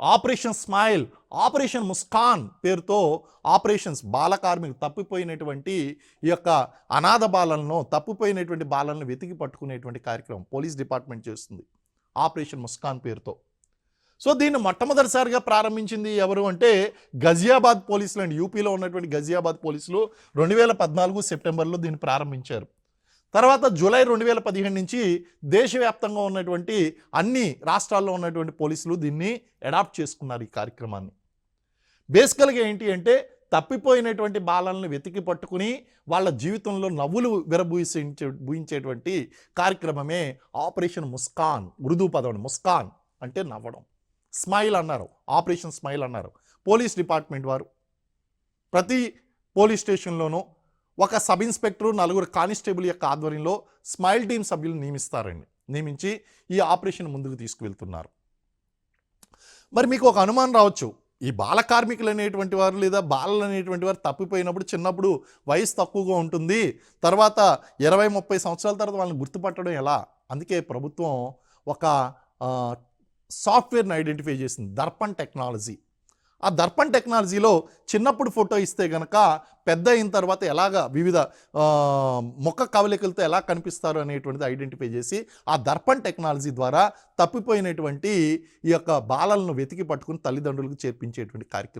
Operation smile, operation Muskan పేరుతో operations తప్పిపోయినటువంటి ఈ యొక్క అనాథ బాలలను, తప్పిపోయినటువంటి బాలలను వెతికి పట్టుకునేటువంటి కార్యక్రమం పోలీస్ డిపార్ట్మెంట్ చేస్తుంది ఆపరేషన్ ముస్కాన్ పేరుతో. సో దీన్ని మొట్టమొదటిసారిగా ప్రారంభించింది ఎవరు అంటే గజియాబాద్ పోలీసులు అండి. యూపీలో ఉన్నటువంటి గజియాబాద్ పోలీసులు 2014 సెప్టెంబర్లో దీన్ని ప్రారంభించారు. తర్వాత జూలై 2015 నుంచి దేశవ్యాప్తంగా ఉన్నటువంటి అన్ని రాష్ట్రాల్లో ఉన్నటువంటి పోలీసులు దీన్ని అడాప్ట్ చేసుకున్నారు ఈ కార్యక్రమాన్ని. బేసికల్గా ఏంటి అంటే తప్పిపోయినటువంటి బాలలను వెతికి పట్టుకుని వాళ్ళ జీవితంలో నవ్వులు బూయించేటువంటి కార్యక్రమమే ఆపరేషన్ ముస్కాన్. ఉర్దూ పదం ముస్కాన్ అంటే నవ్వడం, స్మైల్ అన్నారు, ఆపరేషన్ స్మైల్ అన్నారు. పోలీస్ డిపార్ట్మెంట్ వారు ప్రతి పోలీస్ స్టేషన్లోనూ ఒక సబ్ ఇన్స్పెక్టర్, 4 కానిస్టేబుల్ యొక్క ఆధ్వర్యంలో స్మైల్ టీమ్ సభ్యులు నియమించి ఈ ఆపరేషన్ ముందుకు తీసుకువెళ్తున్నారు. మరి మీకు ఒక అనుమానం రావచ్చు, ఈ బాల కార్మికులు అనేటువంటి వారు లేదా బాలలు అనేటువంటి వారు తప్పిపోయినప్పుడు చిన్నప్పుడు వయసు తక్కువగా ఉంటుంది, తర్వాత 20-30 సంవత్సరాల తర్వాత వాళ్ళని గుర్తుపట్టడం ఎలా? అందుకే ప్రభుత్వం ఒక సాఫ్ట్వేర్ని ఐడెంటిఫై చేసింది, దర్పణ్ టెక్నాలజీ. ఆ దర్పణ్ టెక్నాలజీలో చిన్నప్పుడు ఫోటో ఇస్తే కనుక పెద్ద అయిన తర్వాత ఎలాగా వివిధ ముఖ కవలికలతో ఎలా కనిపిస్తారు అనేటువంటిది ఐడెంటిఫై చేసి ఆ దర్పణ్ టెక్నాలజీ ద్వారా తప్పిపోయినటువంటి ఈ యొక్క బాలలను వెతికి పట్టుకుని తల్లిదండ్రులకు చేర్పించేటువంటి కార్యక్రమం